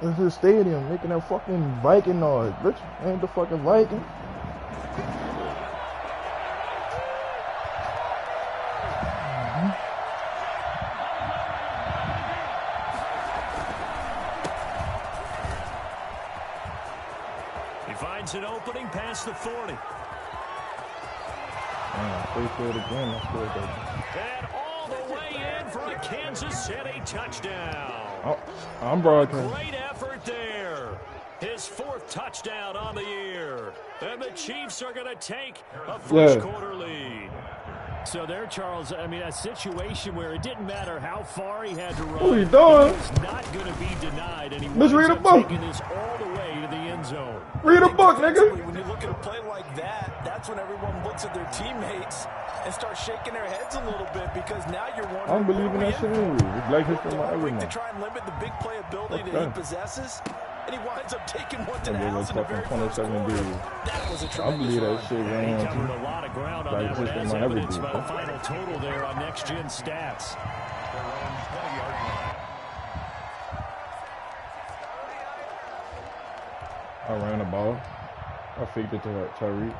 It's his stadium making that fucking Viking noise. Bitch, ain't the fucking Viking. He finds an opening past the 40. Play for it again. That's good, baby. And all the way in for a Kansas City touchdown. Oh, I'm broadcasting. Great effort there. His 4th touchdown on the year. And the Chiefs are going to take a first quarter lead. So there, Charles, I mean, a situation where it didn't matter how far he had to run. What are you doing? He was not going to be denied, and he Let's read a book. taking this all the way to the end zone. Read a book, nigga. When you look at a play like that, that's when everyone looks at their teammates and starts shaking their heads a little bit because now you're wondering. I'm believing that shit in you. It's Black History Month every to month. try and limit the big play ability that he possesses. And he winds up taking one to the house in the very first quarter. That was a I believe that shit He going covered on. a lot of ground on Black that one, History as Month every evidenced by the day. final total there on Next Gen Stats. I ran the ball. I faked it to Tyreek,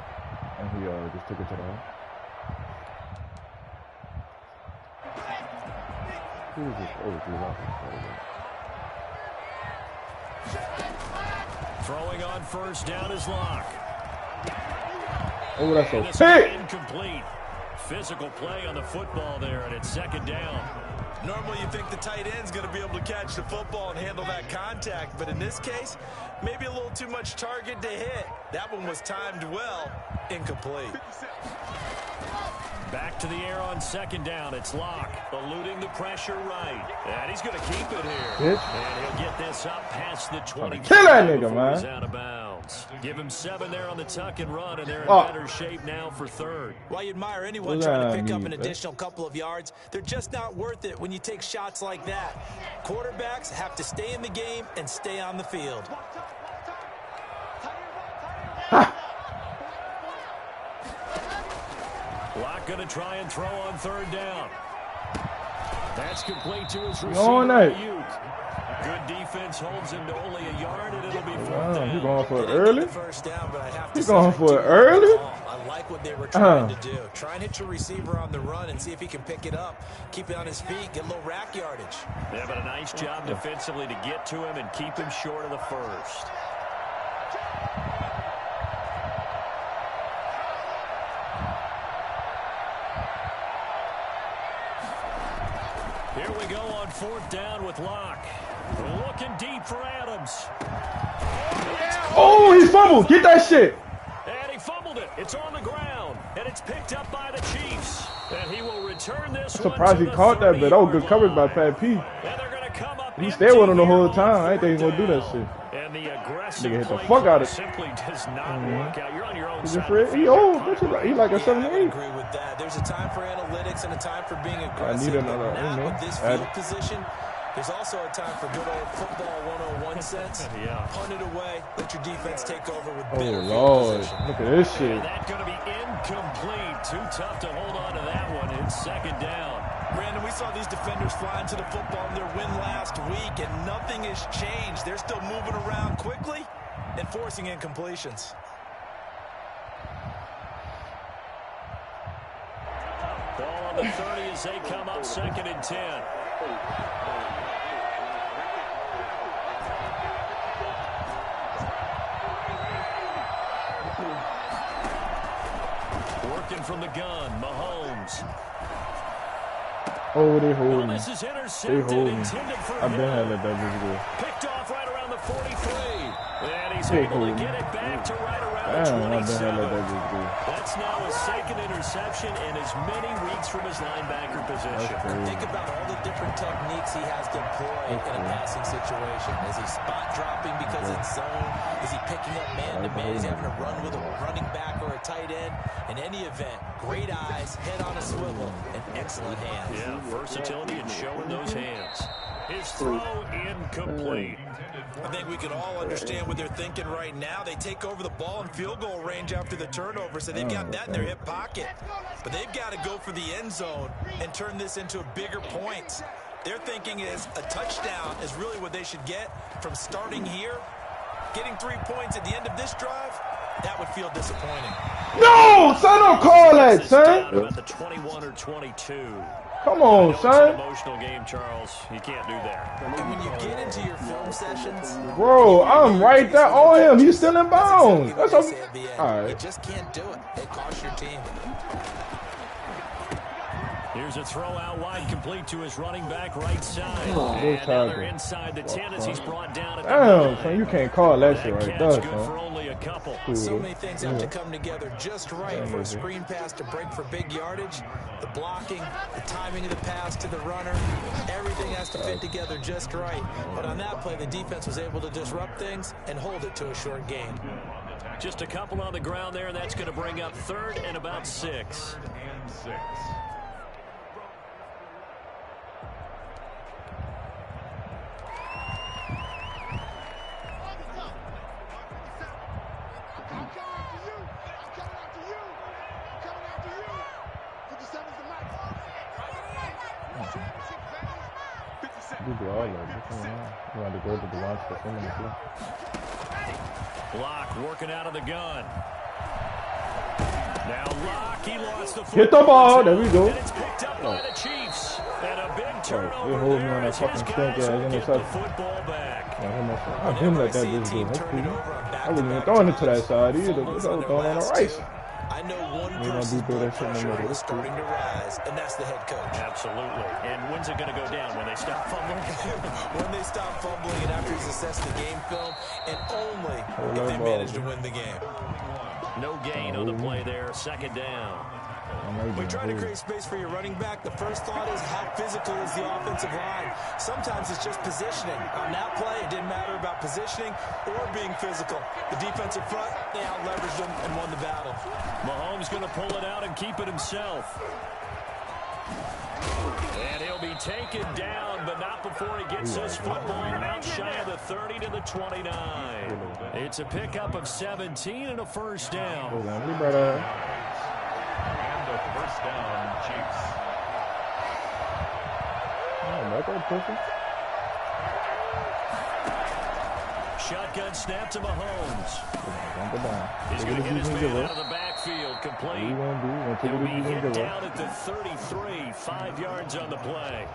and he just took it to the hole. Who is this? Oh, Throwing on first down is Locke. oh, that's And this so is big. incomplete. Physical play on the football there, and it's 2nd down. Normally you think the tight end's going to be able to catch the football and handle that contact, but in this case, maybe a little too much target to hit. That one was timed well, incomplete. Back to the air on 2nd down. It's Locke, eluding the pressure right. And he's going to keep it here. Bitch. And he'll get this up past the 20. Kill that nigga, man. He's out of bounds. Give him 7 there on the tuck and run, and they're in better shape now for 3rd. While you admire anyone trying to pick up an additional couple of yards, they're just not worth it when you take shots like that. Quarterbacks have to stay in the game and stay on the field. Locke going to try and throw on 3rd down. That's complete to his receiver, Ayuk. Good defense holds him to only a yard, and it'll be 4th down. He's going for it early? He's going for it early? I like what they were trying to do. Try and hit your receiver on the run and see if he can pick it up. Keep it on his feet, get a little rack yardage. They've done a nice job defensively to get to him and keep him short of the first. Here we go on 4th down with Locke. Looking deep for Adams. Oh, he fumbled. Get that shit. And he fumbled it. It's on the ground. And it's picked up by the Chiefs. And he will return this one. Surprised he caught that bit. Oh, good coverage by Pat P. And they're going to come up. He stayed with him the whole time. I ain't think he was going to do that shit. And the aggressive nigga hit the fuck out of it. Simply does not work out. You're on your own He's side. afraid. He old. He like a 78. I would agree with that. There's a time for analytics and a time for being aggressive. I need another. Not with this field position. There's also a time for good old football 101 sense. Punt it away. Let your defense take over with better Lord. position. Look at this shit. And that's going to be incomplete. Too tough to hold on to that one. It's 2nd down. Brandon, we saw these defenders flying to the football in their win last week, and nothing has changed. They're still moving around quickly and forcing incompletions. Ball on the 30 as they come up 2nd and 10. Working from the gun, Mahomes. Oh, they hold me. This is They intercepted, hold me. intended for I've been him. had that bitch go. Picked off right around the 43. And he's They able to hold me. get it back to right around Damn, the I've been had 27. that bitch go. That's now his 2nd interception in as many weeks from his linebacker position. Think about all the different techniques he has deployed in a passing situation. Is he spot dropping because it's zone? Is he picking up man-to-man? Is he having to run with a running back or a tight end? In any event, great eyes, head on a swivel, and excellent hands. Yeah, versatility and showing those hands. His throw incomplete. I think we can all understand what they're thinking right now. They take over the ball in field goal range after the turnover, so they've got that in their hip pocket. But they've got to go for the end zone and turn this into a bigger point. Their thinking is a touchdown is really what they should get from starting here. Getting 3 points at the end of this drive, that would feel disappointing. No, son, don't call that, son. About the 21 or 22. Come on, It's son. an emotional game, Charles. You can't do that. And when you get into your film sessions, Bro, I'm right there on him. He's still in bounds. That's That's exactly what they say at the end. all You right. just can't do it. It costs your team. Here's a throw out wide, complete to his running back right side. Good And now they're tackle. inside the 10 as he's brought down at the Damn, 9. son, you can't call that shit That right catch there, good for son. only a couple. So many things have to come together just right for a screen pass to break for big yardage. The blocking, the timing of the pass to the runner, everything has to fit together just right. But on that play, the defense was able to disrupt things and hold it to a short gain. Just a couple on the ground there, and that's going to bring up 3rd and about 6. You do all that. You want to go to the launch for some of the play. Locke working out of the gun. Now Locke, he lost the football. Get the ball. There we go. And it's picked up by the Chiefs. And a big They turnover hold me there on that as his fucking guys stink ass will get the interception. football back. I didn't let that bitch do. That's cool. I wasn't even throwing it to that side either. I was throwing on the right side. I know one You know, person's do blood that shit in the pressure middle. is That's cool. starting to rise, and that's the head coach. Absolutely. And when's it going to go down? When they stop fumbling? When they stop fumbling and after he's assessed the game film, and only if they manage to win the game. No gain on the play there. 2nd down. When trying to create space for your running back, the first thought is how physical is the offensive line. Sometimes it's just positioning. On that play, it didn't matter about positioning or being physical. The defensive front, they out-leveraged them and won the battle. Mahomes going to pull it out and keep it himself. And he'll be taken down, but not before he gets his football out shy of the 30 to the 29. It's a pickup of 17 and a first down. And a first down, Chiefs. Shotgun snap to Mahomes. He's going to get his man out of the backfield, complete. He'll be hit down at the 33, 5 yards on the play.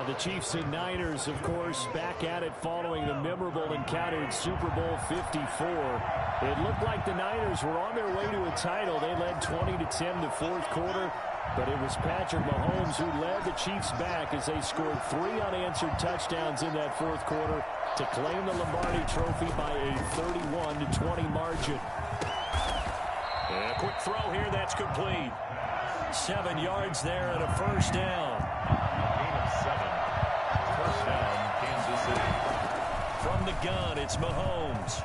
The Chiefs and Niners, of course, back at it following the memorable encounter in Super Bowl 54. It looked like the Niners were on their way to a title. They led 20-10 in the 4th quarter, but it was Patrick Mahomes who led the Chiefs back as they scored 3 unanswered touchdowns in that 4th quarter to claim the Lombardi Trophy by a 31-20 margin. And a quick throw here, that's complete. 7 yards there and a first down. Gain of 7. First down, Kansas City. From the gun, it's Mahomes.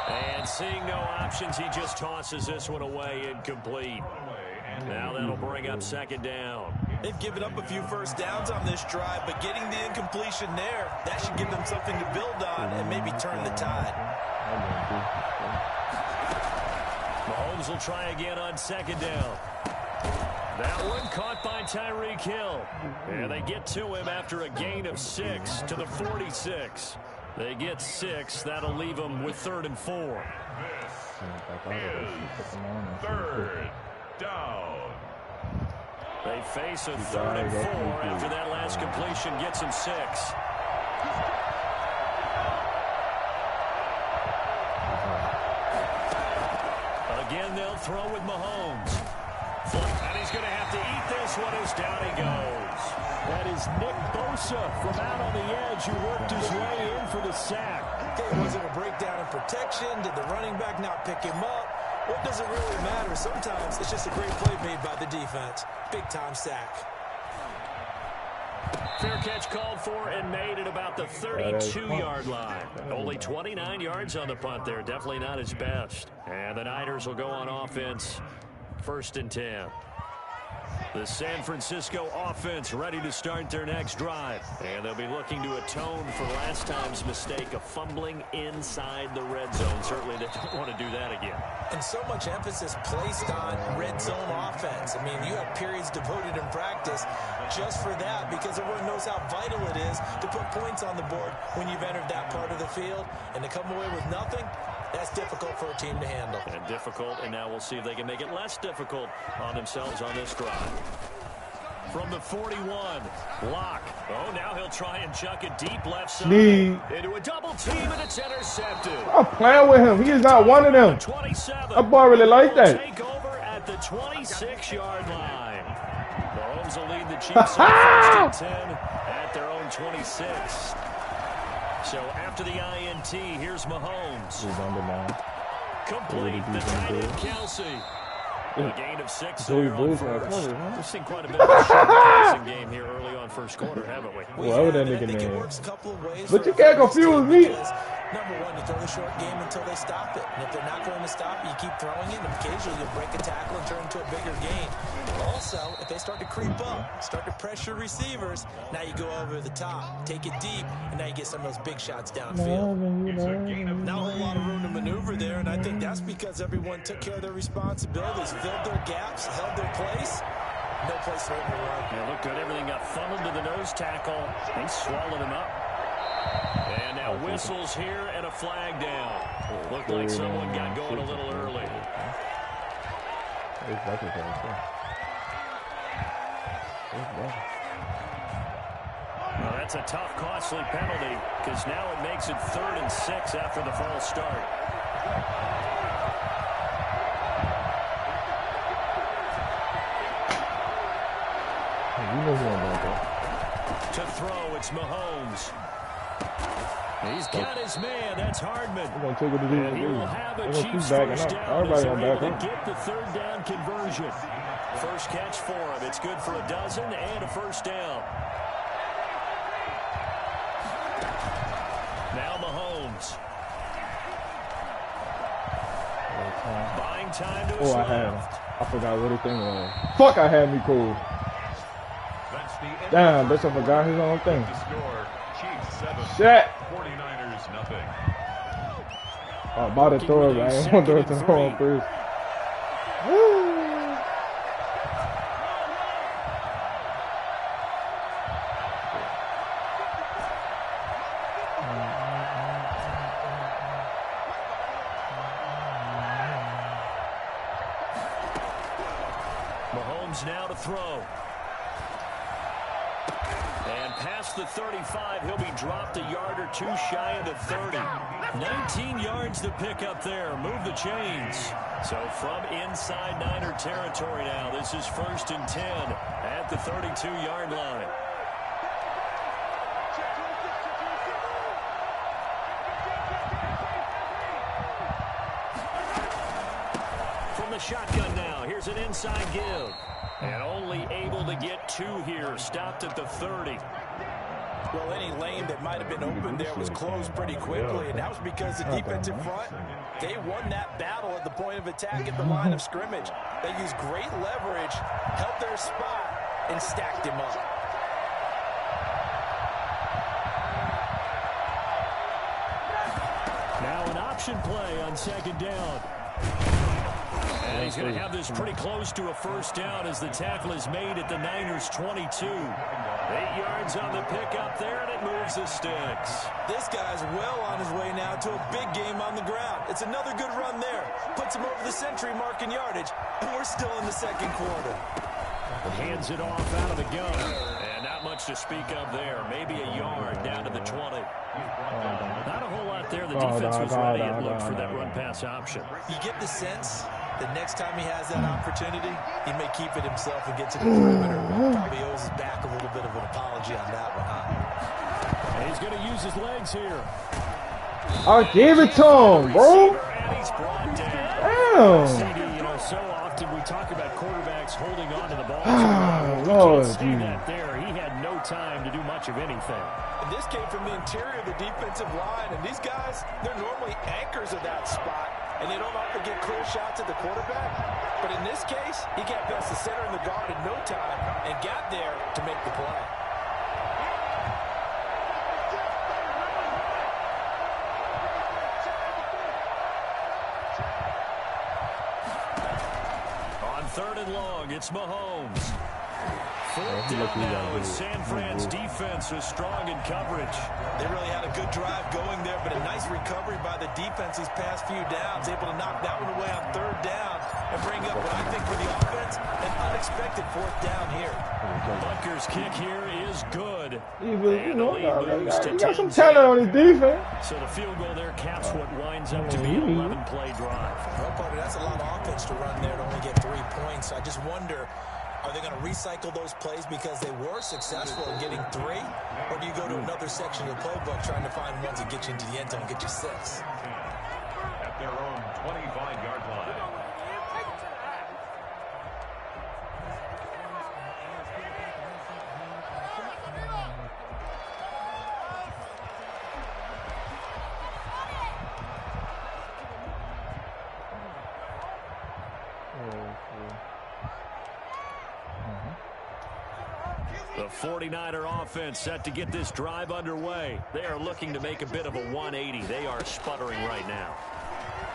And seeing no options, he just tosses this one away, incomplete. Now that'll bring up 2nd down. They've given up a few first downs on this drive, but getting the incompletion there, that should give them something to build on and maybe turn the tide. Mahomes will try again on 2nd down. That one caught by Tyreek Hill. And they get to him after a gain of 6 to the 46. They get 6. That'll leave them with 3rd and 4. Third down. They face a 3rd and 4 after that last completion gets them 6. Again, they'll throw with Mahomes. And he's going to have to eat this one as down he goes. That is Nick Bosa from out on the edge who worked his way in for the sack. Was it a breakdown in protection? Did the running back not pick him up? What does it really matter? Sometimes it's just a great play made by the defense. Big-time sack. Fair catch called for and made at about the 32-yard line. Only 29 yards on the punt there. Definitely not his best. And the Niners will go on offense. 1st and 10. The San Francisco offense ready to start their next drive. And they'll be looking to atone for last time's mistake of fumbling inside the red zone. Certainly they don't want to do that again. And so much emphasis placed on red zone offense. I mean, you have periods devoted in practice just for that because everyone knows how vital it is to put points on the board when you've entered that part of the field. And to come away with nothing, that's difficult for a team to handle. And difficult, and now we'll see if they can make it less difficult on themselves on this drive. From the 41, Locke. Oh, now he'll try and chuck it deep left side. Into a double team, and it's intercepted. I'm playing with him. He is not one of them. 27. I boy really like that. Take over at the 26-yard line. Mahomes will lead the Chiefs on first and 10 at their own 26. So after the INT, here's Mahomes. He's on the line. Complete the tight end Kelsey. A gain of 6 Joey there on Bulls first. covered, huh? We've seen quite a bit of a passing game here early on first quarter, haven't we? Why would that nigga I think it name? works a couple of ways. But you can't confuse me. Number one, you throw the short game until they stop it. And if they're not going to stop it, you keep throwing it. And occasionally you'll break a tackle and turn into a bigger gain. Also, if they start to creep up, start to pressure receivers, now you go over the top, take it deep, and now you get some of those big shots downfield. Not a whole lot of room to maneuver there, and I think that's because everyone took care of their responsibilities, filled their gaps, held their place. No place for overrun. Yeah, look good. Everything got funneled to the nose tackle. They swallowed him up. And now whistles here and a flag down. Looked like someone got going a little early. Well, that's a tough, costly penalty because now it makes it 3rd and 6 after the false start. To throw, it's Mahomes. He's got his man. That's Hardman. And he will have a Chiefs first down as they're able to get the 3rd down conversion. First catch for him. It's good for a dozen and a first down. Now Mahomes. Buying time to his left. I forgot what the thing was. Fuck, I had me cool. Damn, bitch, I forgot his own thing. Shit. 49ers nothing. I'm about to throw it, man. I want to throw it to the home first. Mahomes now to throw. And past the 35, he'll be dropped a yard or two shy of the 30. 19 yards to pick up there. Move the chains. So from inside Niner territory now, this is 1st and 10 at the 32-yard line. From the shotgun now, here's an inside give. And only able to get 2 here. Stopped at the 30. Well, any lane that might have been open there was closed pretty quickly, and that was because the defensive front, they won that battle at the point of attack at the line of scrimmage. They used great leverage, held their spot, and stacked him up. Now an option play on 2nd down. And he's going to have this pretty close to a first down as the tackle is made at the Niners' 22. 8 yards on the pickup there, and it moves the sticks. This guy's well on his way now to a big game on the ground. It's another good run there. Puts him over the century mark in yardage, and we're still in the 2nd quarter. Hands it off out of the gun. And not much to speak of there. Maybe a yard down to the 20. Not a whole lot there. The defense was ready and looked for that run-pass option. You get the sense that next time he has that opportunity, he may keep it himself and get to the perimeter. Probably owes his back a little bit of an apology on that one, huh? And he's going to use his legs here. I gave it to him, bro. And he's brought down. Damn. CD, you know, so often we talk about quarterbacks holding on to the ball. Lord, See that there. He had no time to do much of anything. And this came from the interior of the defensive line, and these guys, they're normally anchors of that spot, and they don't often get clear shots at the quarterback. But in this case, he got past the center and the guard in no time and got there to make the play. On 3rd and long, it's Mahomes. 4th down now, and San Fran's defense was strong in coverage. They really had a good drive going there, but a nice recovery by the defense these past few downs, able to knock that one away on 3rd down and bring up what I think for the offense, an unexpected 4th down here. Butker's kick here is good. You know, he got some talent on his defense. So the field goal there caps what winds up to be an 11-play drive. Well, Carter, that's a lot of offense to run there to only get 3 points. I just wonder, are they going to recycle those plays because they were successful in getting 3? Or do you go to another section of the playbook trying to find ones that get you into the end zone and get you 6? At their own 25-yard line. The 49er offense set to get this drive underway. They are looking to make a bit of a 180. They are sputtering right now.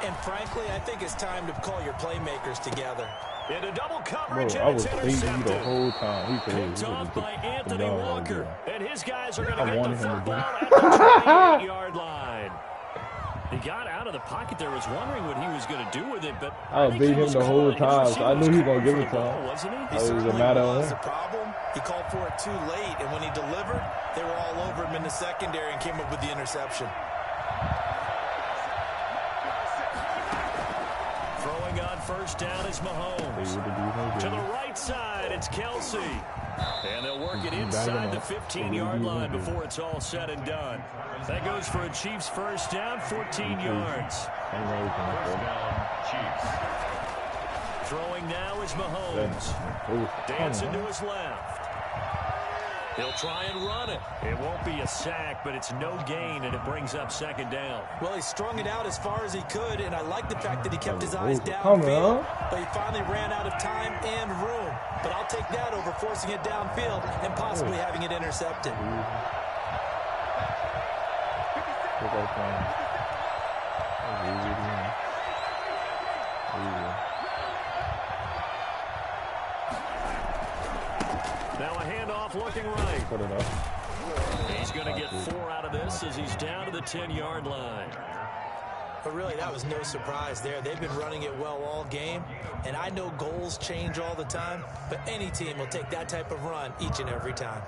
And frankly, I think it's time to call your playmakers together. Into double coverage, Bro, I and was it's thinking intercepted. the whole time. He could Picked off by Anthony Walker. And his guys are going to I get the wanted him to football do. at the 28-yard line. He got out of the pocket there, was wondering what he was going to do with it, but I was beating him the whole time, so I knew he was going to give it to ball, him. wasn't he? He It was a certainly matter of was. him. The problem, he called for it too late, and when he delivered, they were all over him in the secondary and came up with the interception. Throwing on 1st down is Mahomes. To the right side, it's Kelsey. And they'll work it inside the 15-yard line before it's all said and done. That goes for a Chiefs 1st down, 14 yards. 1st down, Chiefs. Throwing now is Mahomes. Dancing to his left. He'll try and run it. It won't be a sack, but it's no gain, and it brings up 2nd down. Well, he strung it out as far as he could, and I like the fact that he kept his eyes downfield, but he finally ran out of time and room. But I'll take that over forcing it downfield and possibly having it intercepted. Now a handoff looking right. Put it up. He's going to get 4 out of this as he's down to the 10-yard line. But really, that was no surprise there. They've been running it well all game, and I know goals change all the time, but any team will take that type of run each and every time.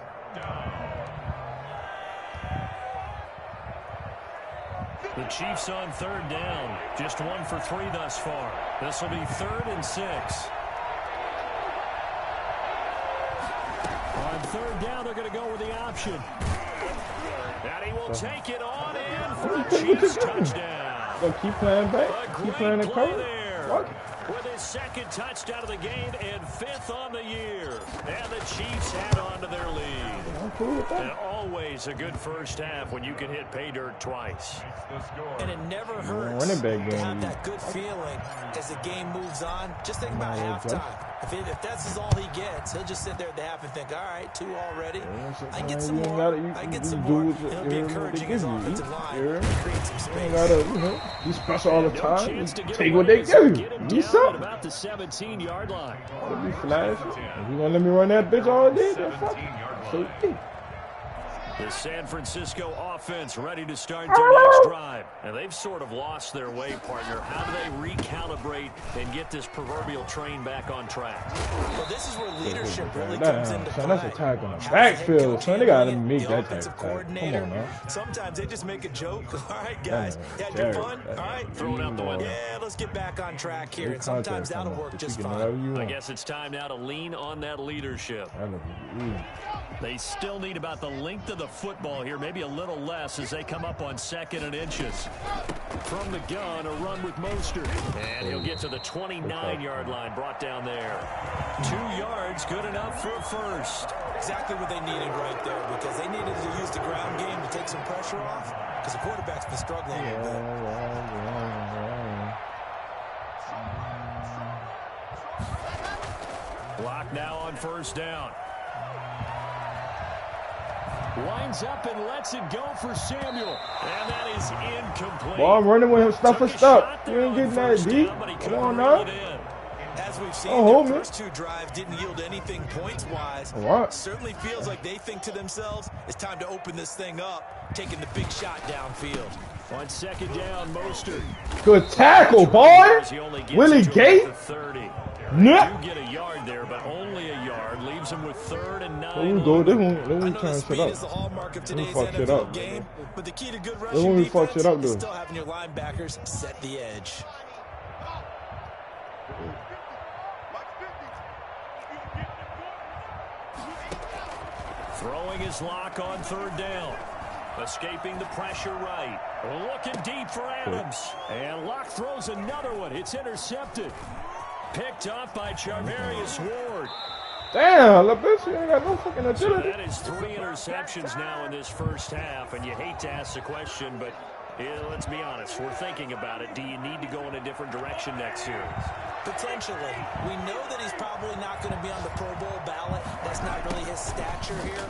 The Chiefs on 3rd down. Just 1 for 3 thus far. This will be 3rd and 6. On 3rd down, they're going to go with the option. And he will take it on in for a Chiefs touchdown. So keep playing back. Keep playing the cover. What? With his 2nd touchdown of the game and 5th on the year. And the Chiefs add on to their lead. I'm cool with And that. always a good first half when you can hit pay dirt twice. The score. And it never hurts running back to game. have that good feeling as the game moves on. Just think about halftime. If that's all he gets, he'll just sit there at the half and think, all right, 2 already. I get some more. I get some more. He'll be encouraging his offensive line to create some You space. gotta, be special all the No time. chance to get Take away what they as they give get him you. down Be at something. about the 17-yard line. I'll be flash. If you gonna let me run that bitch all day, then fuck it. 17-yard So line. be. The San Francisco offense ready to start their next drive. And they've sort of lost their way, partner. How do they recalibrate and get this proverbial train back on track? Well, this is where leadership really Damn, comes into son, play. that's a tag on the How's the backfield, head coach son. They gotta handling it? make The that offensive type of tag. coordinator. Come on, man. Sometimes they just make a joke. All right, guys. Yeah, You had your Jared, fun? that's All right. Throwing out the window. Yeah, let's get back on track here. No And sometimes contact that'll on work that. just You can do whatever fine. you I want. guess it's time now to lean on that leadership. I love you. They still need about the length of the football here, maybe a little less as they come up on 2nd and inches. From the gun, a run with Mostert. And he'll get to the 29-yard line, brought down there. 2 yards, good enough for a first. Exactly what they needed right there because they needed to use the ground game to take some pressure off because the quarterback's been struggling a little bit. Clock now on first down. Winds up and lets it go for Samuel. And that is incomplete. Boy, I'm running with him stuff for stuff. You ain't getting that deep. Come on now. As we've seen, their first two drives didn't yield anything points-wise. Certainly feels like they think to themselves, it's time to open this thing up, taking the big shot downfield. On second down, Mostert. Good tackle, boy. Willie Gay. Yeah. You get a yard there, but only a yard. Leaves him with 3rd and 9. There we go. They won't try and shit up. They fuck shit up. But the key to good rushing defense is still having your linebackers set the edge. Throwing his lock on 3rd down. Escaping the pressure right. Looking deep for Adams. And Locke throws another one. It's intercepted. Picked off by Charvarius Ward. Damn, LaBish ain't got no fucking agility. So that is 3 interceptions now in this first half, and you hate to ask the question, but let's be honest, we're thinking about it. Do you need to go in a different direction next series? Potentially. We know that he's probably not going to be on the Pro Bowl ballot. That's not really his stature here.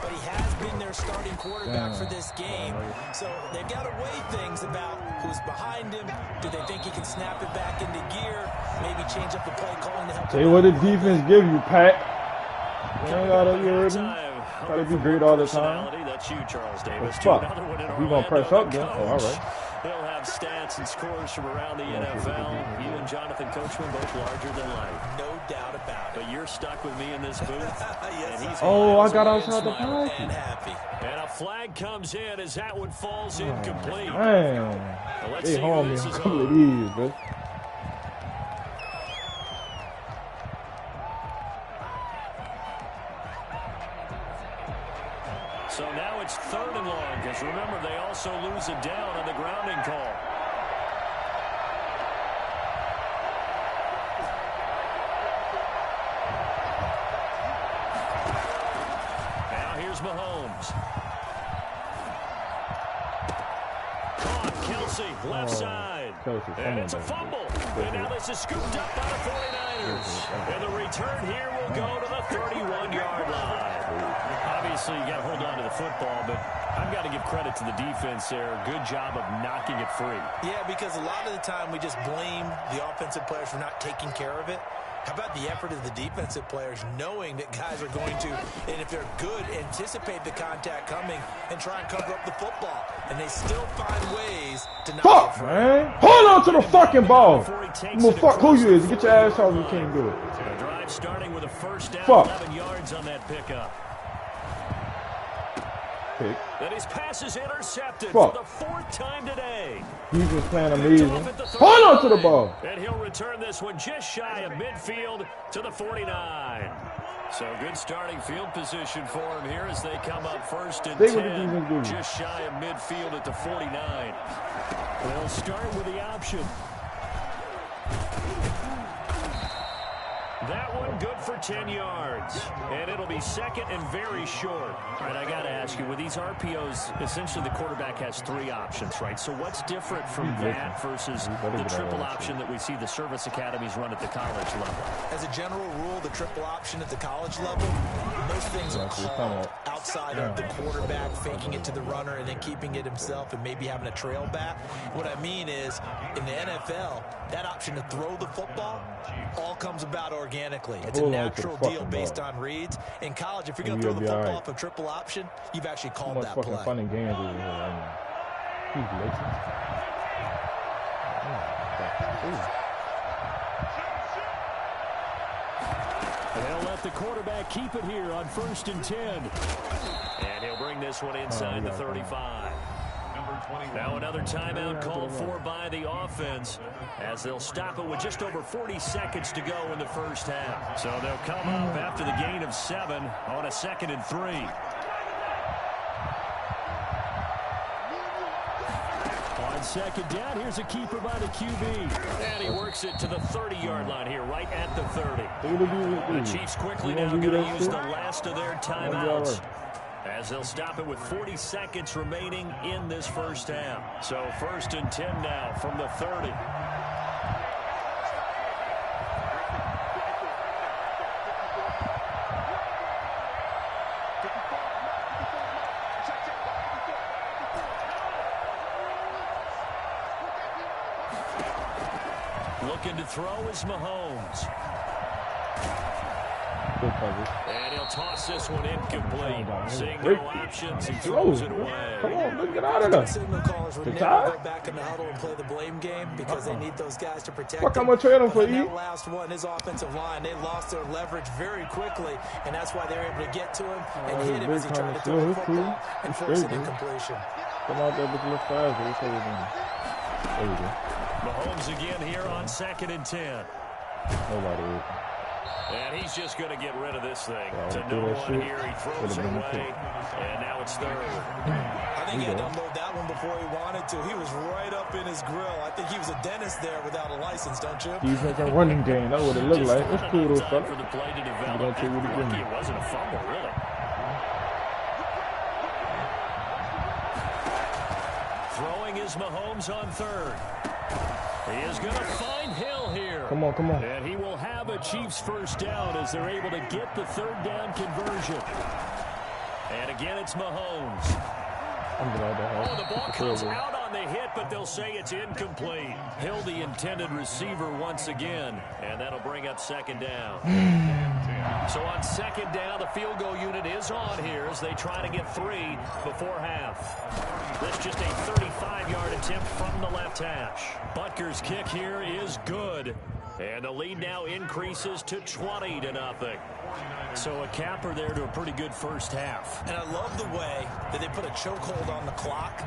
But he has been their starting quarterback for this game. So they've got to weigh things about who's behind him. Do they think he can snap it back into gear? Maybe change up the play calling to help him. Say what the defense give you, Pat. You ain't gotta be great all the time. That's you, Charles Davis. Fuck. We gonna press up then? Oh, all right. He'll have stats and scores from around the NFL. You and Jonathan Coachman both larger than life. No doubt about it. But you're stuck with me in this booth. Yes, and he's I got outside the pocket. And happy. And a flag comes in as that one falls incomplete. Man, they hauled me a couple of these, bro. So now it's 3rd and long, because remember, they also lose it down on the grounding call. Now here's Mahomes. Caught, Kelsey, left side. And it's a fumble. And now this is scooped up by the 49ers. And the return here will go to the 31-yard line. Obviously, you got to hold on to the football, but I've got to give credit to the defense there. Good job of knocking it free. Yeah, because a lot of the time we just blame the offensive players for not taking care of it. How about the effort of the defensive players knowing that guys are going to, and if they're good, anticipate the contact coming and try and cover up the football. And they still find ways to knock it free. Man. Hold on to the fucking ball. I'm gonna fuck who you is. Get your ass off. You can't do it. The drive starting with a first down, 11 yards on that pickup. That his pass is intercepted for the 4th time today. He's just playing amazing. Hold on to the ball. And he'll return this one just shy of midfield to the 49. So good starting field position for him here as they come up 1st and 10. Just shy of midfield at the 49. They'll start with the option. That one good for 10 yards. And it'll be 2nd and very short. All right, I got to ask you, with these RPOs, essentially the quarterback has 3 options, right? So what's different from that versus the triple option that we see the service academies run at the college level? As a general rule, the triple option at the college level, most things are called outside of the quarterback, faking it to the runner and then keeping it himself and maybe having a trail back. What I mean is, in the NFL, that option to throw the football all comes about organically. It's a natural deal based on reads. In college, if you're going to throw the football off a triple option, you've actually called that play. Fun and games over here. He's they'll let the quarterback keep it here on 1st and 10. And he'll bring this one inside the 35. Now another timeout called for by the offense as they'll stop it with just over 40 seconds to go in the first half. So they'll come up after the gain of 7 on a 2nd and 3. On 2nd down, here's a keeper by the QB. And he works it to the 30-yard line here, right at the 30. The Chiefs quickly now going to use the last of their timeouts, as they'll stop it with 40 seconds remaining in this first half. So 1st and 10 now from the 30. Looking to throw is Mahomes. Good coverage. And he'll toss this one incomplete. Seeing no options, he throws it away. Come on, let's get out of there. Signal callers would never go back in the huddle and play the blame game because they need those guys to protect Fuck, them. I'm gonna trade him for But on you. that last one, his offensive line, they lost their leverage very quickly, and that's why they're able to get to him and hit him as he tried to throw the football and force an incompletion. Come out there, look a little faster. That's what we're doing. There we go. Mahomes again here on 2nd and 10. Nobody is. And he's just going to get rid of this thing. Yeah, To do no that one shit. here, he throws it away, and now it's 3rd. I think he had to unload that one before he wanted to. He was right up in his grill. I think he was a dentist there without a license, don't you? Defense and running game. That's what it looked like. It's cool though, Time fella. for the play to I'm develop. gonna take what he gives me. It wasn't a fumble, really. Throwing is Mahomes on 3rd. He is going to find Hill here. Come on, come on. And he will have a Chiefs first down as they're able to get the 3rd down conversion. And again, it's Mahomes. I'm glad that Oh, the ball comes out on the hit, but they'll say it's incomplete. Hill, the intended receiver once again, and that'll bring up 2nd down. So on 2nd down, the field goal unit is on here as they try to get 3 before half. This just a 35-yard attempt from the left hash. Butker's kick here is good. And the lead now increases to 20-0. So a capper there to a pretty good first half. And I love the way that they put a chokehold on the clock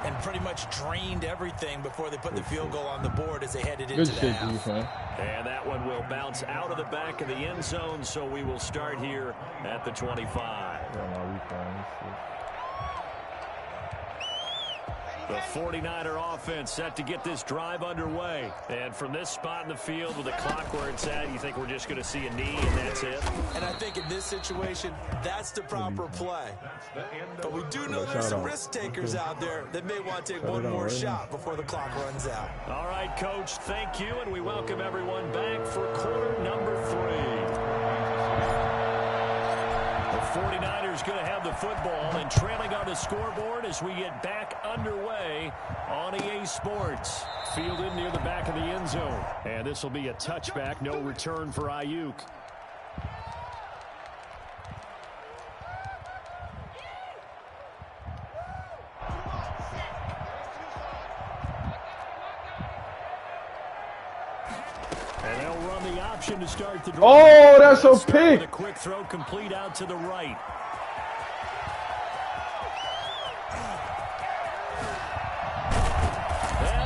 and pretty much drained everything before they put the field goal on the board as they headed into Good the shit, half. defense. And that one will bounce out of the back of the end zone, so we will start here at the 25. Yeah, my refund. The 49er offense set to get this drive underway. And from this spot in the field with the clock where it's at, you think we're just going to see a knee and that's it? And I think in this situation, that's the proper play. But we do know there's some risk takers out there that may want to take one more shot before the clock runs out. All right, Coach, thank you, and we welcome everyone back for quarter number 3. The 49ers going to have the football and trailing on the scoreboard as we get back underway on EA Sports. Fielded near the back of the end zone. And this will be a touchback, no return for Ayuk. And they'll run the option to start the drive. Oh, that's a pick. A quick throw complete out to the right.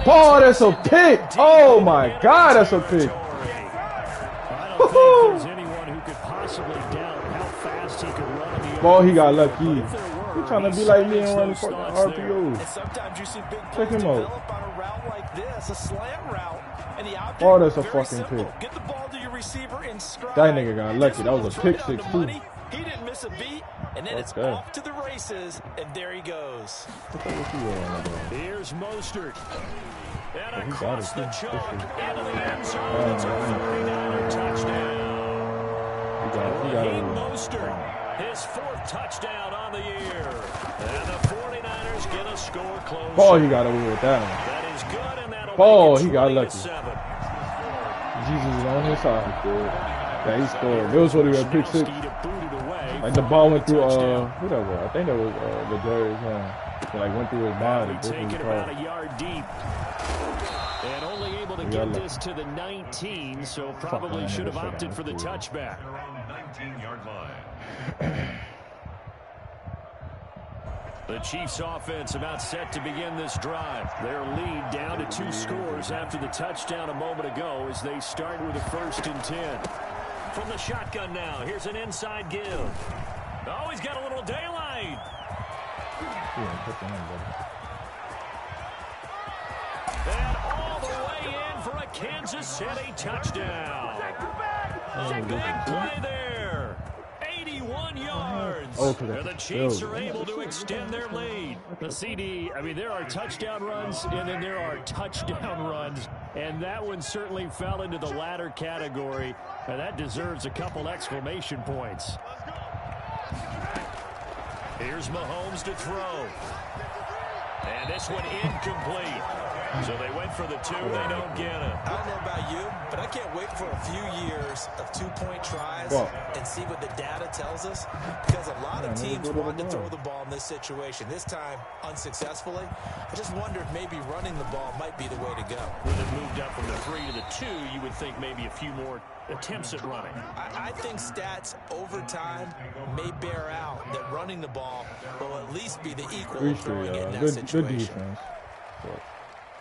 Oh, that's a pick. Oh, my God, that's a pick. I don't think there's anyone who could possibly doubt how fast he could run on the Boy, he got lucky. He's trying to be like me and run fucking RPOs. And sometimes you see big Check plays him out. develop on a route like this, a slant route. And the object, Oh, that's a very fucking simple. pick. Get the ball to your receiver in stride. That nigga got lucky. Just That was a rolls pick right down six, the too. money. He didn't miss a beat, and then Fuck it's that. off to the races, and there he goes. Here's Mostert. And he got across it, the too. choke into the end zone. It's a 49er touchdown. He got Raheem it. Mostert, his 4th touchdown on the year. And the 49ers get a score close. Oh, he got away with that one. That is good, and that'll Oh, make it he got lucky. 20-7. Jesus is on his side. Yeah, he scored. It was what he had pick six. Schnowski to boot it away Like the for ball went through, touchdown. who that was? I think that was the Jerry's hand. It like went through his body. We This take was it called. about a yard deep. And only able to We get got lucky. this to the 19, so probably man, should have that shit opted out for the of field. touchback. Around 19-yard line. The Chiefs offense about set to begin this drive. Their lead down to 2 scores after the touchdown a moment ago as they start with a 1st and 10. From the shotgun now, here's an inside give. Oh, he's got a little daylight. And all the way in for a Kansas City touchdown. A big play there. 81 yards. Oh, And the Chiefs are able to extend their lead. The CD, I mean, there are touchdown runs, and then there are touchdown runs. And that one certainly fell into the latter category. And that deserves a couple exclamation points. Here's Mahomes to throw. And this one incomplete. So they went for the 2. They don't get it. I don't know about you, but I can't wait for a few years of 2-point tries and see what the data tells us. Because a lot of teams want to throw the ball in this situation. This time, unsuccessfully. I just wonder if maybe running the ball might be the way to go. With it moved up from the 3 to the 2, you would think maybe a few more attempts at running. I think stats over time may bear out that running the ball will at least be the equal of throwing it in that situation. Good defense.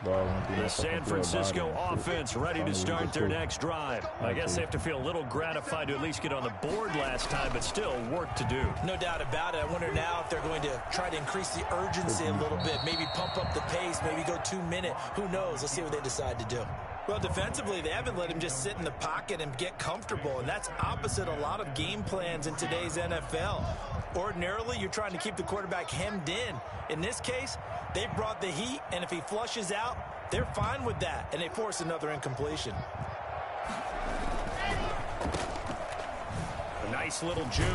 The San Francisco offense ready to start their next drive. I guess they have to feel a little gratified to at least get on the board last time, but still work to do. No doubt about it. I wonder now if they're going to try to increase the urgency a little bit, maybe pump up the pace, maybe go 2-minute. Who knows? Let's see what they decide to do. Well, defensively, they haven't let him just sit in the pocket and get comfortable, and that's opposite a lot of game plans in today's NFL. Ordinarily, you're trying to keep the quarterback hemmed in. In this case, they brought the heat, and if he flushes out, they're fine with that, and they force another incompletion. A nice little juke.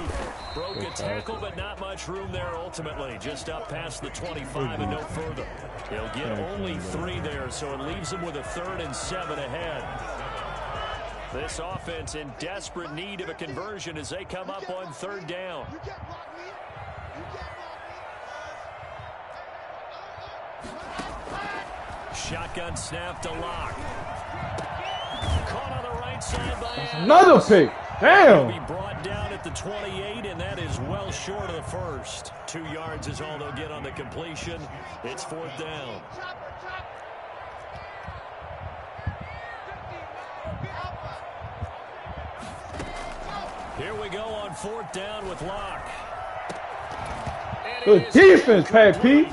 Broke a tackle, but not much room there ultimately. Just up past the 25 and no further. He'll get only 3 there, so it leaves him with a 3rd and 7 ahead. This offense in desperate need of a conversion as they come up on 3rd down. Shotgun snap to Locke. Caught on the right side by Adams. Another pick. Damn. He'll be brought down at the 28, and that is well short of the first. 2 yards is all they'll get on the completion. It's 4th down. Here we go on 4th down with Locke. Good defense, Pat P.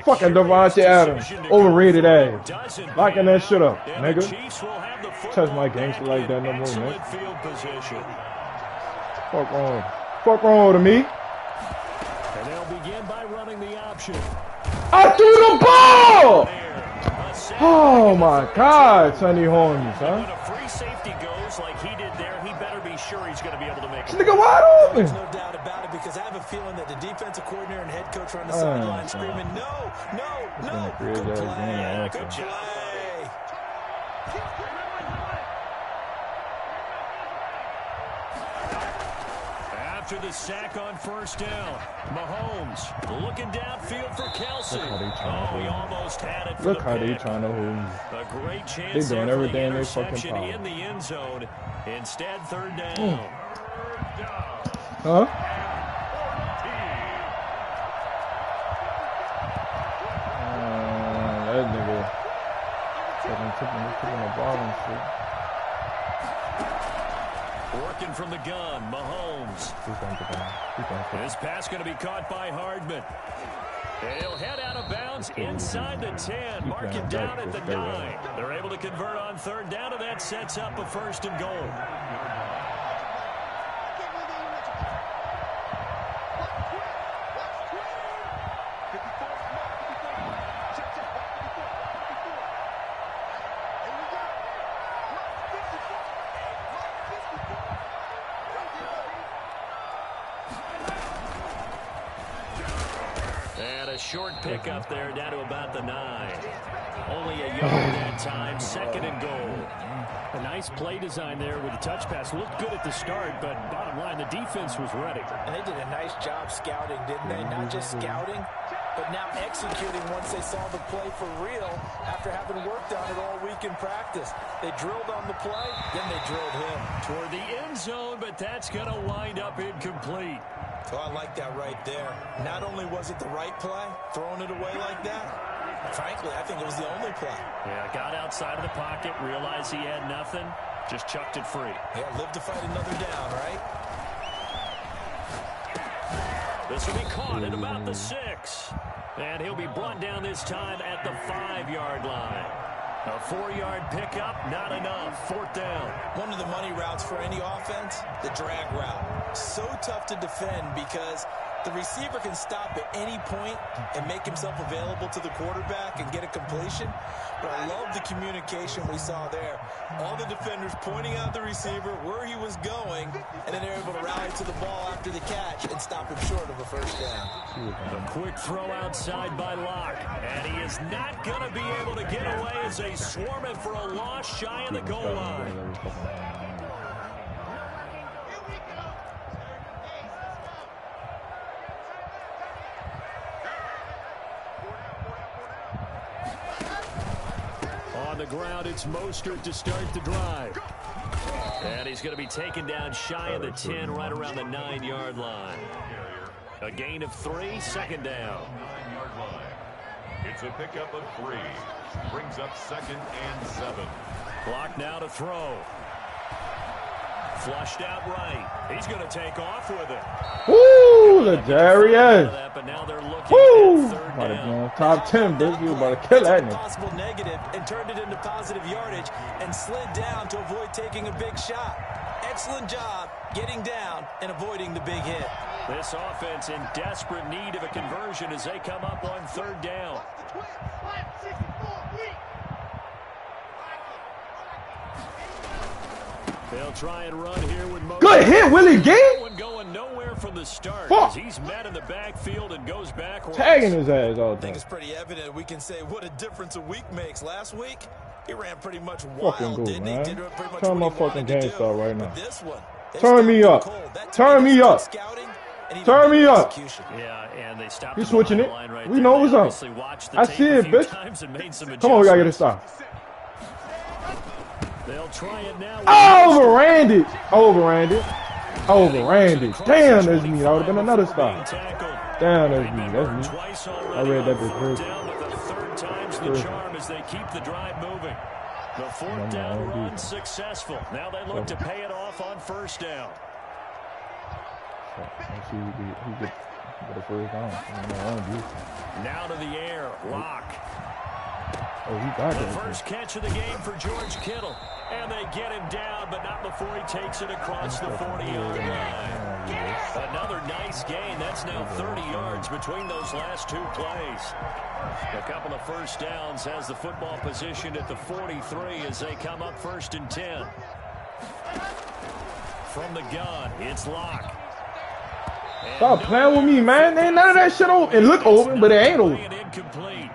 Fucking Davante Adams. Overrated ass. Locking that shit up, nigga. Touch my gangster like that no more, man. Fuck wrong with me. And they'll begin by running the option. I threw the ball! Oh my God, Sonny Holmes, huh? When a free safety goes like he did there, he better be sure he's going to be able to make it. This nigga wide open. There's no doubt about it, because I have a feeling that the defensive coordinator and head coach are on the sideline screaming, no, good play, good play. After the sack on 1st down, Mahomes looking downfield for Kelsey. He almost had it for Look how they trying to hold. A great chance they doing there for everything the they fucking interception power. in the end zone. Instead, 3rd down. Huh? That nigga fucking tipping the ball and shit. Working from the gun, Mahomes. This pass going to be caught by Hardman. And he'll head out of bounds inside the 10. Mark it down at the 9. They're able to convert on 3rd down, and that sets up a 1st and goal. Short pickup there down to about the 9. Only a yard that time. 2nd and goal. A nice play design there with the touch pass. Looked good at the start, but bottom line, the defense was ready. And they did a nice job scouting, didn't they? Not just scouting, but now executing once they saw the play for real after having worked on it all week in practice. They drilled on the play, then they drilled him. Toward the end zone, but that's going to wind up incomplete. So I like that right there. Not only was it the right play, throwing it away like that, frankly, I think it was the only play. Yeah, got outside of the pocket, realized he had nothing, just chucked it free. Yeah, live to fight another down, right? This will be caught at about the 6. And he'll be brought down this time at the 5-yard line. A 4-yard pickup, not enough. 4th down. One of the money routes for any offense, the drag route. So tough to defend because The receiver can stop at any point and make himself available to the quarterback and get a completion. But I love the communication we saw there. All the defenders pointing out the receiver, where he was going, and then they're able to rally to the ball after the catch and stop him short of a first down. A quick throw outside by Locke. And he is not going to be able to get away as they swarm him for a loss shy of the goal line. On the ground, it's Mostert to start the drive. And he's going to be taken down shy of the 10, right around the 9-yard line. A gain of 3, second down. 9-yard line. It's a pickup of 3. Brings up 2nd and 7. Clock now to throw. Flushed out right. He's going to take off with it. Woo, Ladarius. But now they're looking Woo. at third About to down. be on top 10, bitch. You about to kill that nigga. Possible negative and turned it into positive yardage and slid down to avoid taking a big shot. Excellent job getting down and avoiding the big hit. This offense in desperate need of a conversion as they come up on third down. They'll try and run here with Mostert. Good hit, Willie Gay. Going nowhere from the start. Fuck. As he's met in the backfield and goes backwards. Tagging his ass all I the think time. it's pretty evident we can say what a difference a week makes. Last week, he ran pretty much Fucking wild, good, didn't he? man. Did pretty much Turn my what he fucking wanted to game do. star right now. But this one, they Turn me stopped up. him cold. That Turn to me is up. scouting and even Turn me better up. execution. Yeah, and they stopped. You him switching on it? the line right We there. know They what's up. obviously watched the I tape see a it, few bitch. times and made some Come on, we gotta get it adjustments. stopped. They'll try it now. Overran it. Overran it. Overran it. Damn, that's me. That would have been another stop. Damn, that's me. That's me. I read that before. Down to the third time's the charm as they keep the drive moving. The fourth down run successful. Now they look to pay it off on first down. Let's see who get the first down. Now to the air. Lock. Oh, he got The that. first catch of the game for George Kittle. And they get him down, but not before he takes it across the 40-yard line. Another nice gain. That's now 30 yards between those last two plays. A couple of first downs has the football positioned at the 43 as they come up 1st and 10. From the gun, it's Locke. Stop playing with me, man. Ain't none of that shit open. It look open, but it ain't open. Incomplete.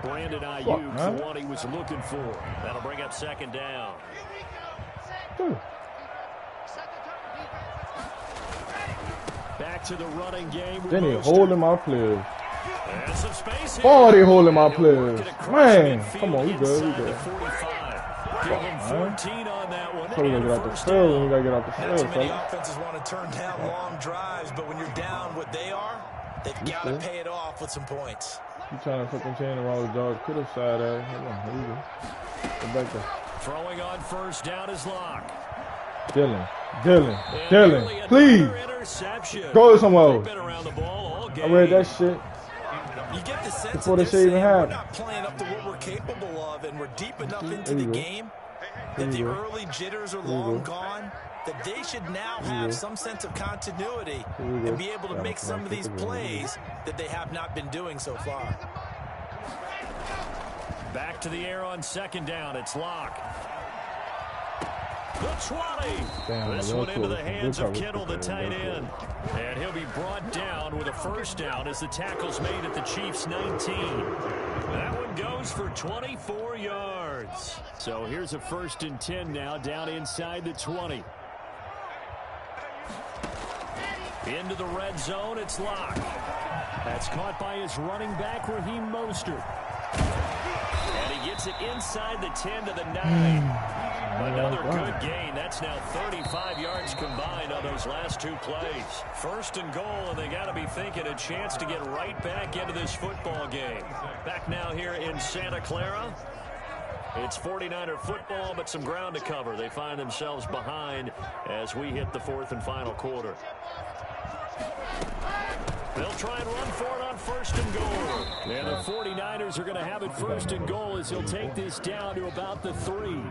Brandon Ayuk, Fuck, the one he was looking for. That'll bring up 2nd down. Back to the running game. Then he holding my players. And some space here. Oh, they holding my He'll players. work it across Man, midfield come on, we good, we inside the good. 45. Give him 14 on that one. So we gotta get out the First field. down. We gotta get out the Not too field, many fella. offenses want to turn down long drives, but when you're down what they are, they've got to pay it off with some points. You trying to fucking chain around with George Kittle side there. Hold on, here we go. Get back there. Throwing on first down is Locke. Dylan, And nearly please. another interception. Go somewhere They've been around the ball all I game. read that shit. You get the sense Before that they they're say even saying we're half. not playing up to what we're capable of, and we're deep enough into There the you go. game that the early jitters are you long go. gone, that they should now you have go. some sense of continuity There you go. and be able to Yeah, make some of these there you go. plays that they have not been doing so far. Back to the air on 2nd down. It's Locke. The 20. Damn, This real one into the close. hands Good of coverage Kittle, the there, tight real end. And he'll be brought down with a first down as the tackle's made at the Chiefs' 19. That one goes for 24 yards. So here's a 1st and 10 now down inside the 20. Into the red zone, it's Locke. That's caught by his running back, Raheem Mostert. And he gets it inside the 10 to the 9. Another good gain. That's now 35 yards combined on those last two plays. 1st and goal, and they got to be thinking a chance to get right back into this football game. Back now here in Santa Clara. It's 49er football, but some ground to cover. They find themselves behind as we hit the 4th and final quarter. They'll try and run for it on 1st and goal. And the 49ers are going to have it 1st and goal as he'll take this down to about the 3.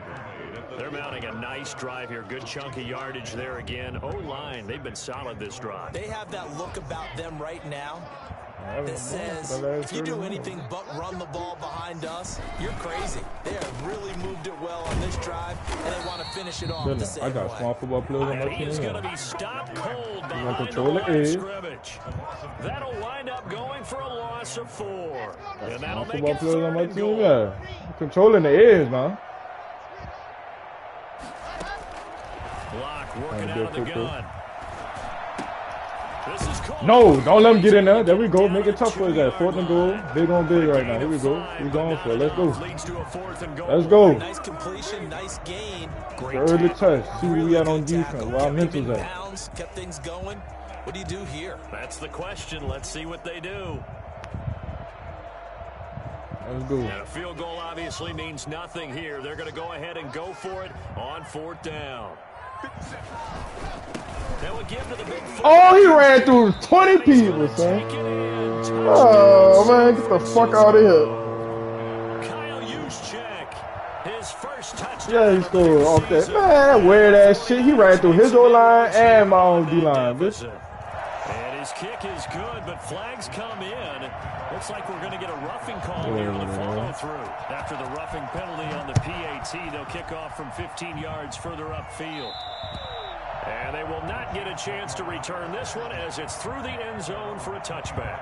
They're mounting a nice drive here. Good chunk of yardage there again. O-line, they've been solid this drive. They have that look about them right now that says, if you do anything but run the ball behind us, you're crazy. They have really moved it well on this drive, and they want to finish it off the same way. I got small football players on my team. He's going to be stopped cold behind the line of scrimmage. That'll wind up going for a loss of 4. And that'll make it 3rd and goal. Yeah. Controlling the edge, man. Block working out of the gun. No, don't let him get in there. There we go. Make it tough for his ass. 4th and goal. Big on big right now. Here we go. He's going for it. Let's go. Let's go. Nice completion, nice gain. Early touch. See where we at on defense. Where our mental's at. Kept things going. What do you do here? That's the question. Let's see what they do. Let's go. And a field goal obviously means nothing here. They're going to go ahead and go for it on 4th down. Oh, he ran through 20 people, son. Oh, man, get the fuck out of here. Kyle Juszczyk, his first touchdown. Yeah, he scored off that. Man, that weird-ass shit. He ran through his O-line and my own D-line, bitch. And his kick is good, but flags come in. Looks like we're going to get a roughing call here on the follow-through. After the roughing penalty on the PAT, they'll kick off from 15 yards further upfield. And they will not get a chance to return this one as it's through the end zone for a touchback.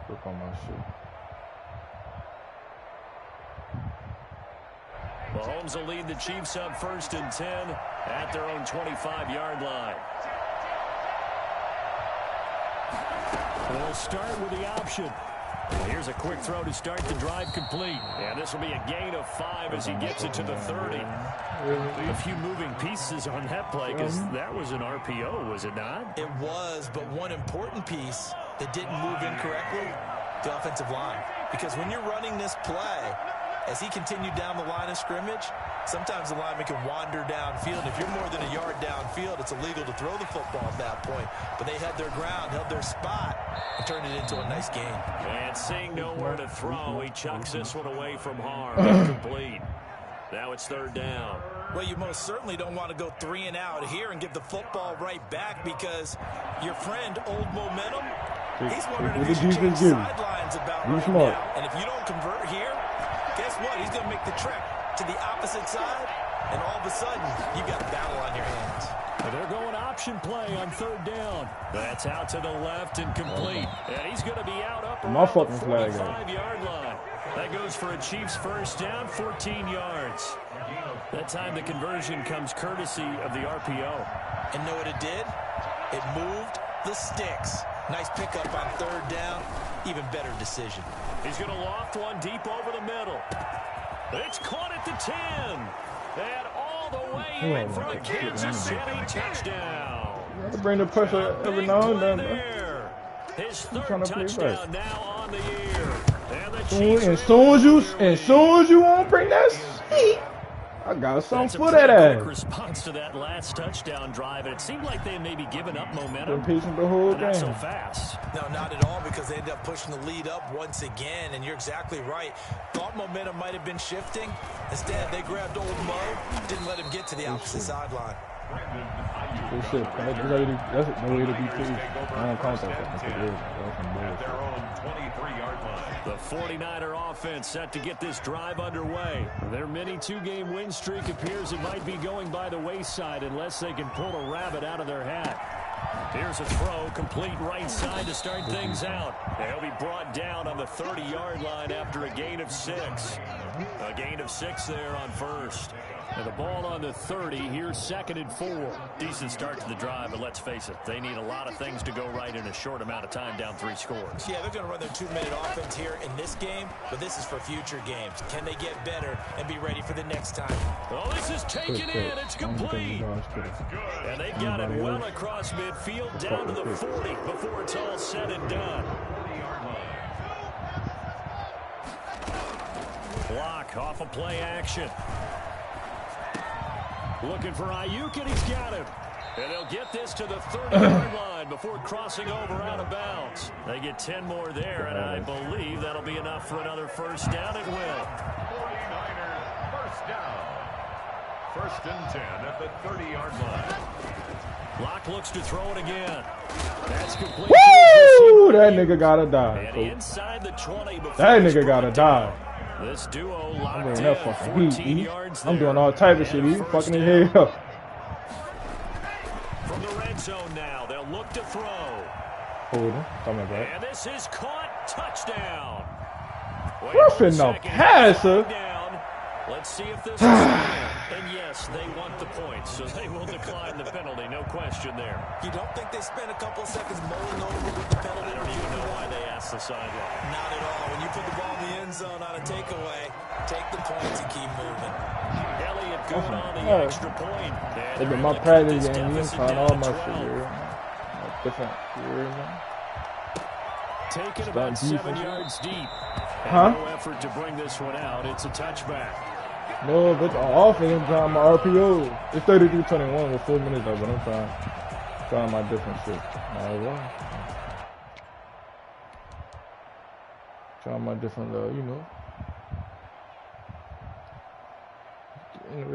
Look on my shit. Mahomes will lead the Chiefs up 1st and 10 at their own 25-yard line. They'll start with the option. Here's a quick throw to start the drive complete. And this will be a gain of 5 as he gets it to the 30. A few moving pieces on that play because that was an RPO, was it not? It was, but one important piece that didn't move incorrectly, the offensive line. Because when you're running this play, as he continued down the line of scrimmage, sometimes the lineman can wander downfield. If you're more than a yard downfield, it's illegal to throw the football at that point. But they had their ground, held their spot, and turned it into a nice gain. And seeing nowhere to throw, he chucks this one away from harm. Incomplete. Now it's 3rd down. Well, you most certainly don't want to go 3 and out here and give the football right back because your friend, Old Momentum, he's wondering if he should change sidelines about right now. And if you don't convert here, guess what? He's going to make the trek to the opposite side, and all of a sudden, you've got a battle on your hands. They're going option play on 3rd down. That's out to the left and complete. And he's going to be out up around the 45-yard line. That goes for a Chiefs 1st down, 14 yards. That time the conversion comes courtesy of the RPO. And know what it did? It moved the sticks. Nice pickup on 3rd down. Even better decision. He's going to loft one deep over the middle. It's caught at the 10. And all the way in for a Kansas City touchdown. You have to bring the pressure every now and then. His 3rd touchdown now on the year. As soon as you won't bring that shit, I got something for that ass. Response to that last touchdown drive, and it seemed like they may be giving up momentum. Been patient the whole game. Not so fast. No, not at all, because they ended up pushing the lead up once again, and you're exactly right. Thought momentum might have been shifting. Instead, they grabbed Old Mo, didn't let him get to the opposite sideline. Good shit. That's no way to be pleased. I don't count that. Their own 23-yard line. The 49er offense set to get this drive underway. Their mini 2-game win streak appears it might be going by the wayside unless they can pull a rabbit out of their hat. Here's a throw, complete right side to start things out. They'll be brought down on the 30-yard line after a gain of 6. A gain of 6 there on 1st. And the ball on the 30. Here's 2nd and 4. Decent start to the drive, but let's face it, they need a lot of things to go right in a short amount of time, down 3 scores. Yeah, they're going to run their 2-minute offense here in this game, but this is for future games. Can they get better and be ready for the next time? Oh, this is taken in. It's complete. And they've got it well across midfield, down to the 40 before it's all said and done. Block off of play action. Looking for Ayuk, and he's got him. And they'll get this to the 30-yard line before crossing over out of bounds. They get 10 more there, and I believe that'll be enough for another first down. It will. 49ers first down. 1st and 10 at the 30-yard line. Locke looks to throw it again. That's complete. Woo! That nigga gotta die. And inside the 20 before That nigga gotta die. This duo I'm locked doing in. that fucking 14 heat. yards I'm there. doing all type of shit. You fucking in here. From the red zone now, they'll look to throw. Hold him. Coming back. And this is caught. Touchdown. Wait Roughing the 1 second. passer. Down. Let's see if this is And yes, they want the points, so they will decline the penalty. No question there. You don't think they spent a couple of seconds mulling over with the penalty? I don't even know why they asked the sideline. Not at all. When you put the ball in the end zone on a takeaway, take the points and keep moving. Elliott good on the extra point. Look at my practice game. You can find all my shit here. Different years. Taken about 7 yards deep. Huh? No effort to bring this one out. It's a touchback. No, but on offense, I'm trying my RPO. It's 33-21 with 4 minutes left, but I'm trying my different shit. Trying my different, you know.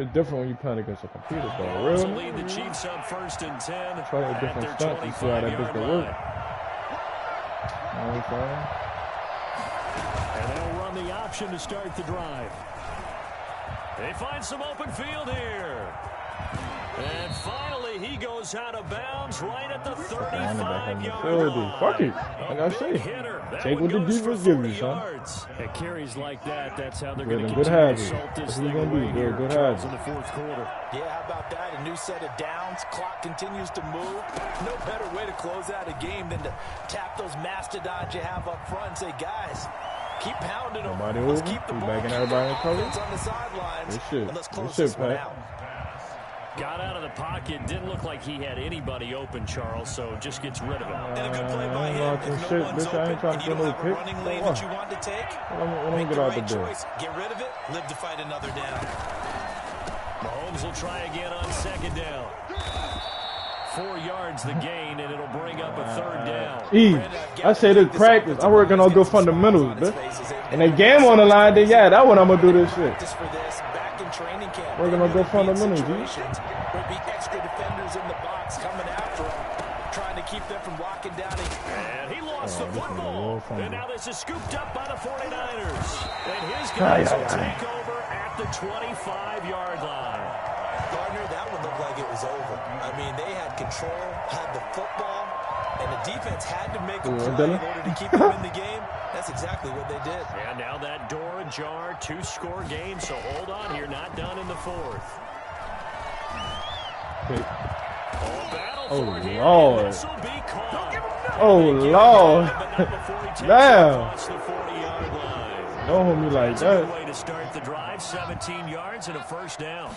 It's different when you play against a computer, though. Also Really? lead the Chiefs up 1st and 10. Try a different stunt and see how that bitch can work. You know what I'm saying? And they'll run the option to start the drive. They find some open field here. And finally, he goes out of bounds right at the 35-yard line. Fuck it. Like I say, take what the defense gives you, son. At carries like that, that's how they're going to good continue habit. to assault this That's thing what away gonna be. here Good Charles, habit. in the 4th quarter. Yeah, how about that? A new set of downs. Clock continues to move. No better way to close out a game than to tap those mastodons you have up front and say, guys, keep pounding them. Nobody Let's over. keep the We ball. backing everybody in cover. Offense on the sidelines. Good shit. And let's Good close shit, this one Pat. out. Got out of the pocket. Didn't look like he had anybody open, Charles, so just gets rid of it. And a good play by him. I'm If shit, no one's bitch. I ain't open trying and to you get don't no have a pick. running So lane what? that you want to take, What I'm make get the out the right door. choice. Get rid of it. Live to fight another down. Mahomes will try again on 2nd down. 4 yards the gain, and it'll bring up a 3rd down. I say this practice. I'm working on good fundamentals, bitch. And the game on the line, then yeah, that's when I'm gonna do this shit. Practice for this back in training camp. We're gonna go fundamentals, G. There'd be extra defenders in the box coming after him, trying to keep them from locking down. And he lost the this is a football. real fumble. And now this is scooped up by the 49ers. And his guys will take over at the 25-yard line. Gardner, that one looked like it was over. I mean, they had control, had the football, and the defense had to make a play in order to keep them in the game. That's exactly what they did. And now that door ajar, 2-score game, so hold on here, not done in the 4th. Oh, Lord. Oh, Lord. Damn. Don't hold me like that. Way to start the drive, 17 yards and a 1st down.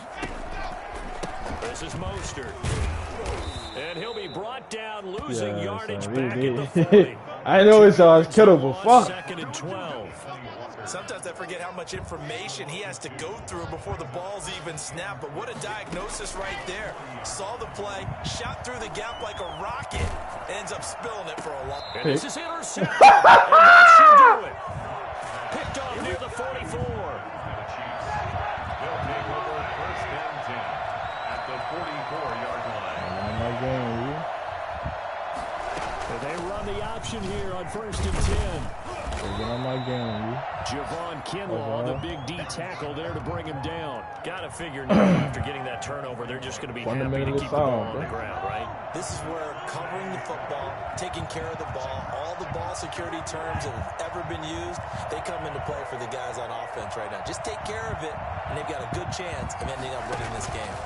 This is Mostert. And he'll be brought down, losing yardage back at the 40. I know it's Kittle, but fuck. 2nd and 12. Sometimes I forget how much information he has to go through before the ball's even snapped. But what a diagnosis right there. Saw the play, shot through the gap like a rocket, ends up spilling it for a long. And this is intercepted. And that should do it. Picked off near the 44. They'll take over 1st and 10 at the 44-yard line. And they run the option here on 1st and 10. Get on my game, you. Javon Kinlaw, the big D tackle there to bring him down. Got to figure now after getting that turnover, they're just going to be happy to keep the ball on the ground, right? This is where covering the football, taking care of the ball, all the ball security terms that have ever been used, they come into play for the guys on offense right now. Just take care of it, and they've got a good chance of ending up winning this game.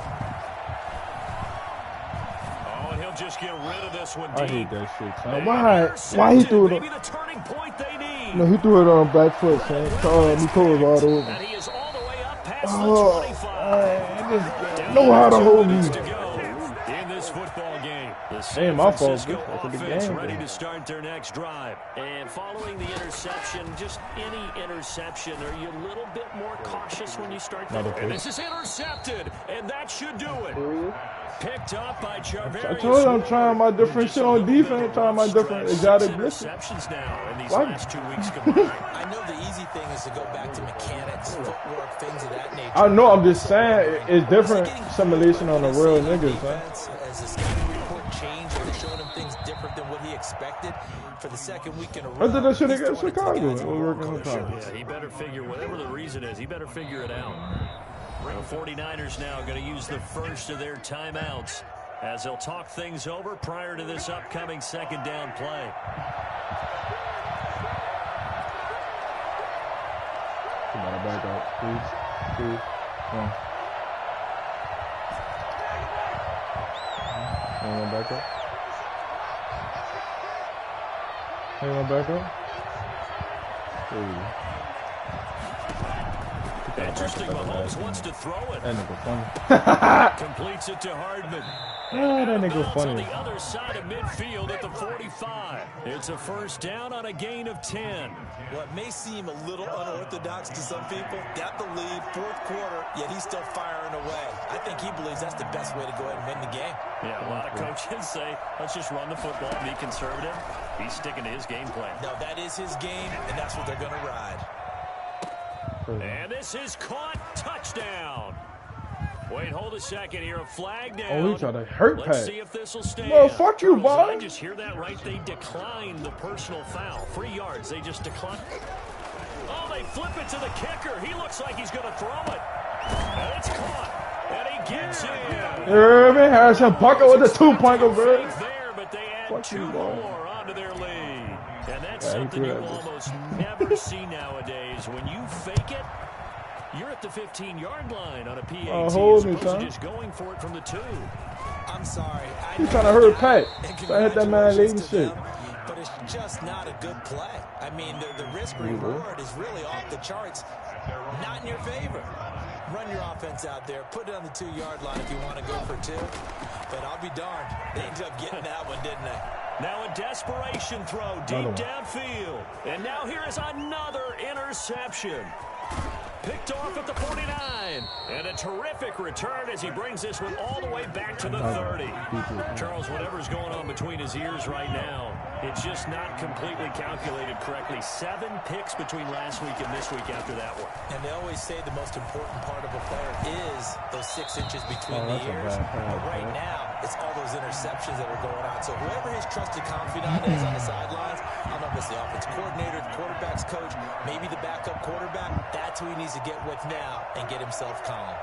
Oh, and he'll just get rid of this one I deep. hate that shit, son. Why he threw it? Maybe the turning point they need. No, he threw it on back foot, son. Nicole was all over. And he is all the way up past the 25. I know how to hold me. In this football game, the Ain't my fault. Francisco That's the offense game, ready bro. to start their next drive. And following the interception, just any interception, are you a little bit more cautious when you start that? And this is intercepted, and that should do it. Picked up by Charvarius. I told you I'm trying my different shit on defense, trying my different exotic list. Interceptions now in these last 2 weeks combined. I know the easy thing is to go back to mechanics, footwork, things of that nature. I know, I'm just saying, it's different simulation on the real niggas, huh? As the scouting report changed, they're showing him things different than what he expected for the second week in a row. I did that shit against Chicago. It was working on time. Yeah, he better figure, whatever the reason is, he better figure it out. The 49ers now going to use the first of their timeouts as they'll talk things over prior to this upcoming second down play. Come on, back up. 3, 2, 1. Anyone back up? Anyone back up? Interesting, Mahomes wants to throw it. That nigga funny. Completes it to Hardman. Ah, that nigga funny. On the other side of midfield at the 45. It's a first down on a gain of 10. What may seem a little unorthodox to some people, got the lead, fourth quarter, yet he's still firing away. I think he believes that's the best way to go ahead and win the game. Yeah, a lot of coaches say, let's just run the football, be conservative. He's sticking to his game plan. No, that is his game, and that's what they're going to ride. And this is caught. Touchdown. Wait, hold a second here. A flag down. Oh, he tried to hurt Pat. Let's see if this will stand. Well, fuck you, Did boy. I just hear that right? They declined the personal foul. 3 yards. They just declined. Oh, they flip it to the kicker. He looks like he's going to throw it. And it's caught. And he gets it. Irvin Harrison Pucker with the 2-point conversion. There, but they add 2 more onto their lead. And that's Yeah, something you almost never see nowadays. When you fake it, you're at the 15-yard line on a PAT as opposed to just going for it from the 2. I'm sorry. He's trying to hurt Pat. So I hit that man late and shit. But it's just not a good play. I mean, the risk reward is really off the charts. Not in your favor. Run your offense out there. Put it on the 2-yard line if you want to go for 2. But I'll be darned. They ended up getting that one, didn't they? Now a desperation throw deep downfield. And now here is another interception. Picked off at the 49. And a terrific return as he brings this one all the way back to the 30. Charles, whatever's going on between his ears right now, it's just not completely calculated correctly. 7 picks between last week and this week after that one. And they always say the most important part of a player is those 6 inches between the ears. But right now, it's all those interceptions that are going on. So whoever his trusted confidant is on the sidelines, I don't know if it's the offense coordinator, the quarterback's coach, maybe the backup quarterback, that's who he needs to get with now and get himself calm.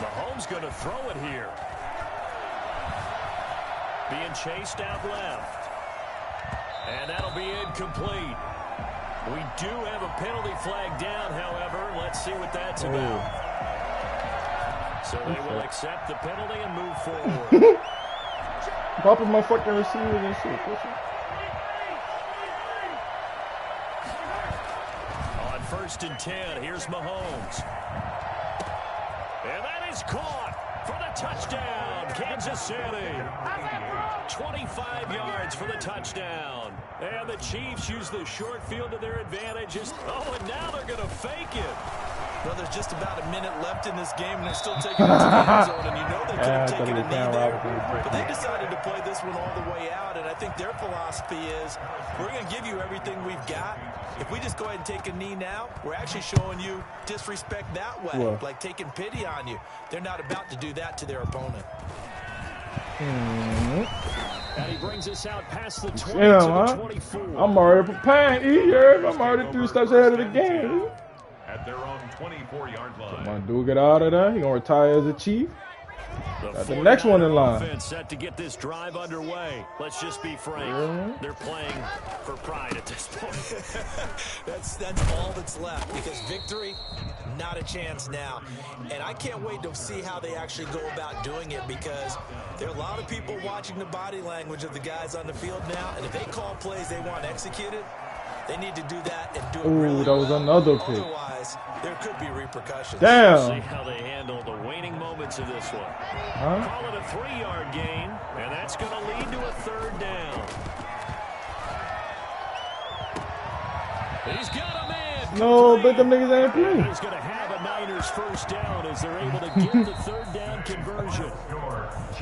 Mahomes going to throw it here. Being chased out left. And that'll be incomplete. We do have a penalty flag down, however. Let's see what that's about. So they will accept the penalty and move forward. Popping my fucking receivers and shit. On 1st and 10, here's Mahomes. And that is caught for the touchdown, Kansas City. 25 yards for the touchdown. And the Chiefs use the short field to their advantage. Oh, and now they're going to fake it. Well, there's just about a minute left in this game, and they're still taking it to the end zone, and you know they could have taken a knee there. But they decided to play this one all the way out, and I think their philosophy is, we're going to give you everything we've got. If we just go ahead and take a knee now, we're actually showing you disrespect that way, like taking pity on you. They're not about to do that to their opponent. And he brings us out past the 20 Yeah, to the huh? 24. I'm already preparing. I'm already 3 steps ahead of the game. At their own 24-yard line. My dude get out of there. He gonna retire as a Chief. Got the next one in line. Set to get this drive underway. Let's just be frank. They're playing for pride at this point. That's all that's left, because victory, not a chance now. And I can't wait to see how they actually go about doing it, because there are a lot of people watching the body language of the guys on the field now, and if they call plays they want executed, they need to do that and do it really that was well. another pick. Otherwise, there could be repercussions. Damn. See how they handle the waning moments of this one. Huh? Call it a 3-yard gain, and that's going to lead to a 3rd down. He's got a man. No, but them niggas ain't playing. He's going to have a Niners 1st down as they're able to get the 3rd down conversion.